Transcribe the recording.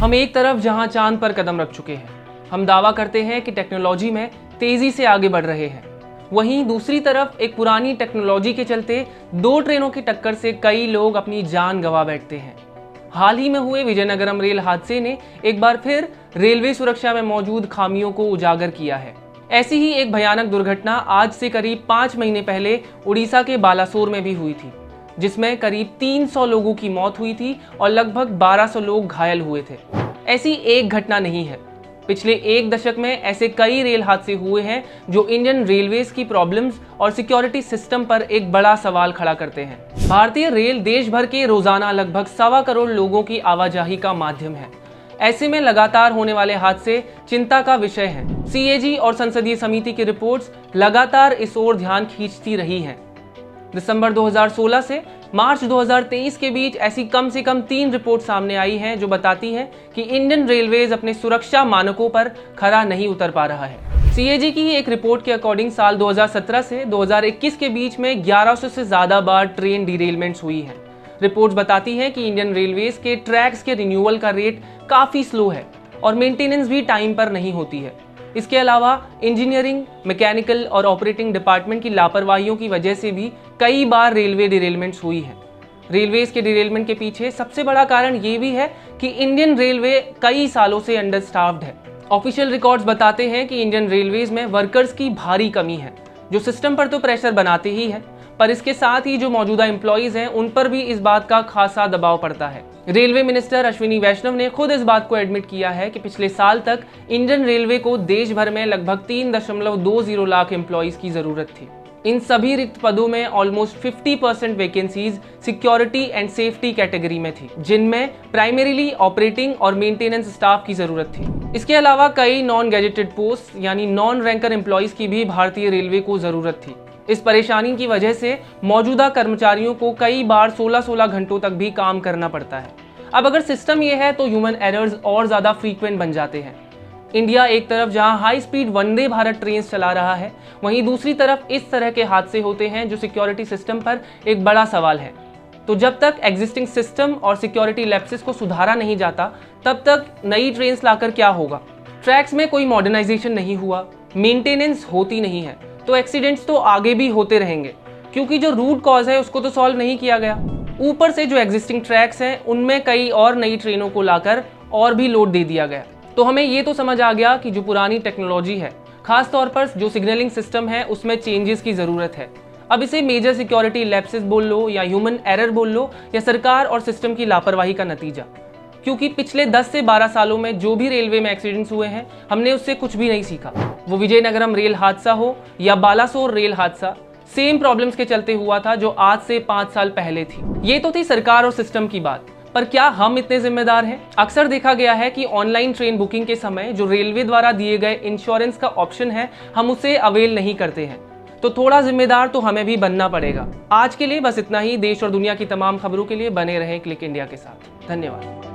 हम एक तरफ जहां चांद पर कदम रख चुके हैं, हम दावा करते हैं कि टेक्नोलॉजी में तेजी से आगे बढ़ रहे हैं, वहीं दूसरी तरफ एक पुरानी टेक्नोलॉजी के चलते दो ट्रेनों की टक्कर से कई लोग अपनी जान गंवा बैठते हैं। हाल ही में हुए विजयनगरम रेल हादसे ने एक बार फिर रेलवे सुरक्षा में मौजूद खामियों को उजागर किया है। ऐसी ही एक भयानक दुर्घटना आज से करीब 5 महीने पहले उड़ीसा के बालासोर में भी हुई थी, जिसमें करीब 300 लोगों की मौत हुई थी और लगभग 1200 लोग घायल हुए थे। ऐसी एक घटना नहीं है, पिछले एक दशक में ऐसे कई रेल हादसे हुए हैं जो इंडियन रेलवेज की प्रॉब्लम्स और सिक्योरिटी सिस्टम पर एक बड़ा सवाल खड़ा करते हैं। भारतीय रेल देश भर के रोजाना लगभग 1.25 करोड़ लोगों की आवाजाही का माध्यम है। ऐसे में लगातार होने वाले हादसे चिंता का विषय हैं। सीएजी और संसदीय समिति की रिपोर्ट्स लगातार इस ओर ध्यान खींचती रही हैं। दिसंबर 2016 से मार्च 2023 के बीच ऐसी कम से कम 3 रिपोर्ट सामने आई हैं जो बताती हैं कि इंडियन रेलवेज अपने सुरक्षा मानकों पर खरा नहीं उतर पा रहा है। सीएजी की एक रिपोर्ट के अकॉर्डिंग साल 2017 से 2021 के बीच में 1100 से ज्यादा बार ट्रेन डिरेलमेंट्स हुई हैं। रिपोर्ट्स बताती हैं कि इंडियन रेलवेज के ट्रैक्स के रिन्यूअल का रेट काफी स्लो है और मेंटेनेंस भी टाइम पर नहीं होती है। इसके अलावा इंजीनियरिंग, मैकेनिकल और ऑपरेटिंग डिपार्टमेंट की लापरवाहियों की वजह से भी कई बार रेलवे डिरेलमेंट्स हुई हैं। रेलवेज के डिरेलमेंट के पीछे सबसे बड़ा कारण ये भी है कि इंडियन रेलवे कई सालों से अंडर स्टाफ्ड है। ऑफिशियल रिकॉर्ड्स बताते हैं कि इंडियन रेलवेज में वर्कर्स की भारी कमी है, जो सिस्टम पर तो प्रेशर बनाते ही है, पर इसके साथ ही जो मौजूदा एम्प्लॉइज हैं उन पर भी इस बात का खासा दबाव पड़ता है। रेलवे मिनिस्टर अश्विनी वैष्णव ने खुद इस बात को एडमिट किया है कि पिछले साल तक इंडियन रेलवे को देश भर में लगभग 3.20 लाख एम्प्लॉइज की जरूरत थी। इन सभी रिक्त पदों में almost 50% vacancies security and safety category में थी, जिनमें प्राइमरीली ऑपरेटिंग और मेंटेनेंस स्टाफ की जरूरत थी। इसके अलावा कई नॉन गैजेटेड पोस्ट यानी नॉन रैंकर एम्प्लॉइज की भी भारतीय रेलवे को जरूरत थी। इस परेशानी की वजह से मौजूदा कर्मचारियों को कई बार 16-16 घंटों तक भी काम करना पड़ता है। अब अगर सिस्टम ये है तो ह्यूमन एरर्स और ज़्यादा फ्रीक्वेंट बन जाते हैं। इंडिया एक तरफ जहां high speed Vande Bharat train चला रहा है, वहीं दूसरी तरफ इस तरह के हादसे होते हैं जो सिक्योरिटी सिस्टम पर एक बड़ा सवाल है। तो जब तक एग्जिस्टिंग सिस्टम और सिक्योरिटी लैप्सेस को सुधारा नहीं जाता, तब तक नई ट्रेन लाकर क्या होगा। ट्रैक्स में कोई मॉडर्नाइजेशन नहीं हुआ, मेंटेनेंस होती नहीं है, तो एक्सीडेंट्स तो आगे भी होते रहेंगे, क्योंकि जो रूट कॉज है उसको तो सॉल्व नहीं किया गया। ऊपर से जो एग्जिस्टिंग ट्रैक्स हैं उनमें कई और नई ट्रेनों को लाकर और भी लोड दे दिया गया। तो हमें ये तो समझ आ गया कि जो पुरानी टेक्नोलॉजी है, खास तौर पर जो सिग्नलिंग सिस्टम है, उसमें चेंजेस की ज़रूरत है। अब इसे मेजर सिक्योरिटी लैप्सेस बोल लो या ह्यूमन एरर बोल लो या सरकार और सिस्टम की लापरवाही का नतीजा, क्योंकि पिछले 10 से 12 सालों में जो भी रेलवे में एक्सीडेंट्स हुए हैं, हमने उससे कुछ भी नहीं सीखा। वो विजयनगरम रेल हादसा हो या बालासोर रेल हादसा, सेम प्रॉब्लम्स के चलते हुआ था जो आज से 5 साल पहले थी। ये तो थी सरकार और सिस्टम की बात, पर क्या हम इतने जिम्मेदार हैं? अक्सर देखा गया है कि ऑनलाइन ट्रेन बुकिंग के समय जो रेलवे द्वारा दिए गए इंश्योरेंस का ऑप्शन है, हम उसे अवेल नहीं करते हैं। तो थोड़ा जिम्मेदार तो हमें भी बनना पड़ेगा। आज के लिए बस इतना ही। देश और दुनिया की तमाम खबरों के लिए बने रहें क्लिक इंडिया के साथ। धन्यवाद।